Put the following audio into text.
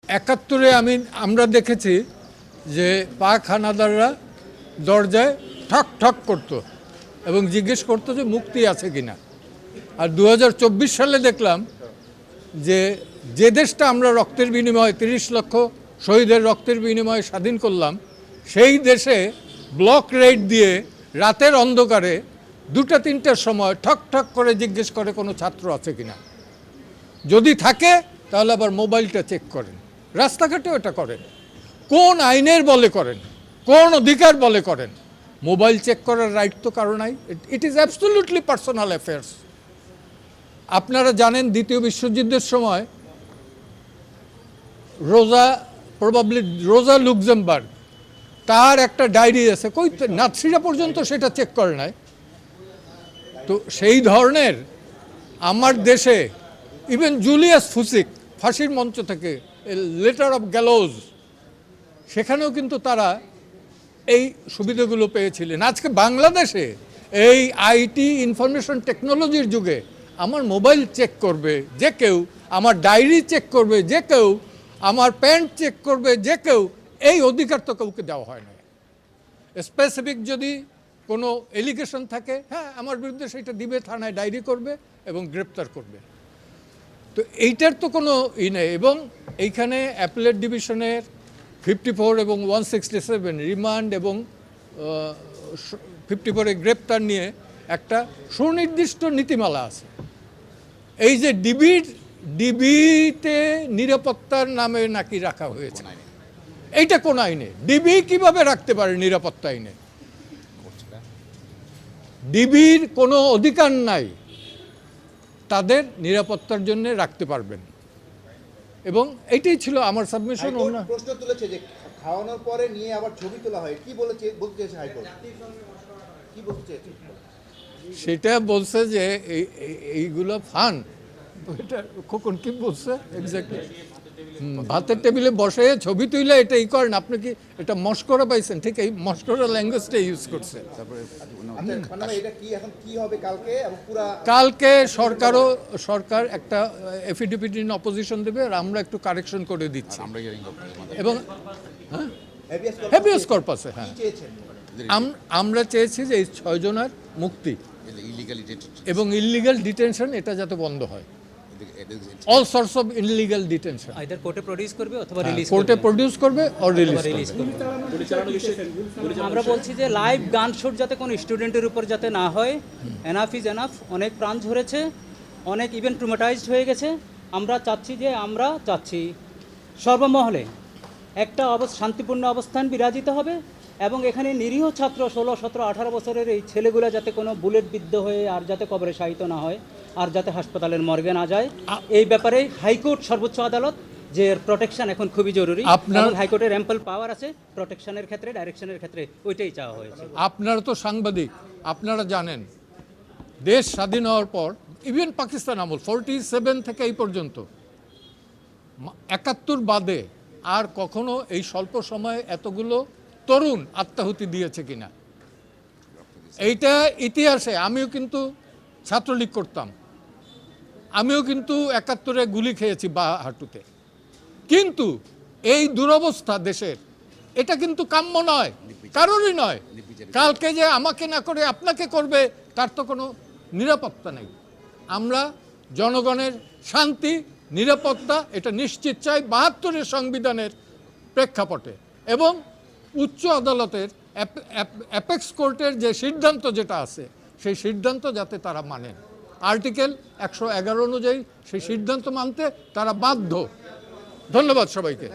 71-এ আমরা দেখেছি যে পাক হানাদাররা দরজায় ঠক ঠক করত এবং জিজ্ঞেস করতো যে মুক্তি আছে কিনা। আর 2024 সালে দেখলাম যে যে দেশটা আমরা রক্তের বিনিময়ে 30 লক্ষ শহীদের রক্তের বিনিময়ে স্বাধীন করলাম, সেই দেশে ব্লক রেড দিয়ে রাতের অন্ধকারে 2টা-3টার সময় ঠক ঠক করে জিজ্ঞেস করে কোনো ছাত্র আছে কিনা। যদি থাকে তাহলে আবার মোবাইলটা চেক করেন, রাস্তাঘাটেও এটা করেন। কোন আইনের বলে করেন, কোন অধিকার বলে করেন? মোবাইল চেক করার রাইট তো কারো নাই। It is absolutely personal affairs. আপনারা জানেন দ্বিতীয় বিশ্বযুদ্ধের সময় রোজা লুক্সেমবার্গ, তার একটা ডায়েরি আছে, কই নাৎসিরা পর্যন্ত সেটা চেক করে নাই। তো সেই ধরনের আমার দেশে ইভেন জুলিয়াস ফুসিক ফাঁসির মঞ্চ থেকে লেটার অফ গ্যালোজ, সেখানেও কিন্তু তারা এই সুবিধাগুলো পেয়েছিলেন। আজকে বাংলাদেশে এই আইটি ইনফরমেশন টেকনোলজির যুগে আমার মোবাইল চেক করবে যে কেউ, আমার ডায়েরি চেক করবে যে কেউ, আমার প্যান্ট চেক করবে যে কেউ, এই অধিকার তো কাউকে দেওয়া হয় না। স্পেসিফিক যদি কোনো এলিগেশন থাকে, হ্যাঁ আমার বিরুদ্ধে সেটা দিবে, থানায় ডায়েরি করবে এবং গ্রেপ্তার করবে। তো এইটার তো কোনো নেই। এবং এইখানে অ্যাপেলেট ডিভিশনের 54 এবং 167 রিমান্ড এবং 54-এ গ্রেপ্তার নিয়ে একটা সুনির্দিষ্ট নীতিমালা আছে। এই যে ডিবিতে নিরাপত্তার নামে নাকি রাখা হয়েছে, এইটা কোন আইনে? ডিবি কিভাবে রাখতে পারে নিরাপত্তা আইনে? ডিবির কোনো অধিকার নাই তাদের নিরাপত্তার জন্য রাখতে পারবেন। এবং এইটাই ছিল আমার সাবমিশন। প্রশ্ন তুলেছে যে খাওয়ানোর পরে নিয়ে আবার ছবি তোলা হয়, কি বলতে চেয়েছে হাইকোর্ট? কি বলতে চেয়েছে? সেটা বলছে যে এইগুলো ফান। এটা কখন কি বলছে এক্স্যাক্টলি? ভাতের টেবিলে বসে ছবি তুইলে এটা করেন, আপনি কি এটা মস্করা পাইছেন? ঠিক এই মস্করা ল্যাঙ্গুয়েজটা ইউজ করছে। কালকে সরকার একটা এফিডেভিট ইন অপোজিশন দেবে, আর আমরা একটু কারেকশন করে দিচ্ছি। এবং হ্যাভিয়াস কর্পাসে, হ্যাঁ আমরা চেয়েছি যে এই 6 জনের মুক্তি এবং ইললিগাল ডিটেনশন এটা যাতে বন্ধ হয়। All sorts of illegal detention. Either কোর্টে প্রডিউস করবে অথবা রিলিজ কোর্টে প্রডিউস করবে অর রিলিজ করবে। আমরা বলছি যে লাইভ গান শুট যাতে কোনো স্টুডেন্টের উপর যাতে না হয়। Enough is enough. অনেক প্রাণ ঝরেছে, অনেক ইভেন ট্রমাটাইজড হয়ে গেছে। আমরা চাচ্ছি সর্বমহলে একটা শান্তিপূর্ণ অবস্থান বিরাজিত হবে এবং এখানে নিরীহ ছাত্র 16, 17, 18 বছরের এই ছেলেগুলো যাতে কোনো বুলেট বিদ্ধ হয়ে আর যাতে কবরে শায়িত না হয়, আর যাতে হাসপাতালের মর্গে না যায়। এই ব্যাপারে হাইকোর্ট, সর্বোচ্চ আদালত, যে প্রোটেকশন এখন খুবই জরুরি। আপনার হাইকোর্টের অ্যাম্পল পাওয়ার আছে প্রোটেকশনের ক্ষেত্রে, ডাইরেকশনের ক্ষেত্রে, ওইটাই চাওয়া হয়েছে। আপনারা তো সাংবাদিক, আপনারা জানেন দেশ স্বাধীন হওয়ার পর ইভেন পাকিস্তান আমল 47 থেকে এই পর্যন্ত 71 বাদে আর কখনো এই স্বল্প সময়ে এতগুলো তরুণ আত্মাহুতি দিয়েছে কিনা এইটা ইতিহাসে। আমিও কিন্তু ছাত্রলীগ করতাম, আমিও কিন্তু 71-এ গুলি খেয়েছি বা হাঁটুতে। কিন্তু এই দুরবস্থা দেশের, এটা কিন্তু কাম্য নয়, কারোরই নয়। কালকে যে আমাকে না করে আপনাকে করবে তার তো কোনো নিরাপত্তা নেই। আমরা জনগণের শান্তি, নিরাপত্তা এটা নিশ্চিত চাই 72-এর সংবিধানের প্রেক্ষাপটে। এবং উচ্চ আদালতের অ্যাপেক্স কোর্টের যে সিদ্ধান্ত যেটা আছে, সেই সিদ্ধান্ত যাতে তারা মানেন। আর্টিকেল 111 অনুযায়ী সেই সিদ্ধান্ত মানতে তারা বাধ্য। ধন্যবাদ সবাইকে।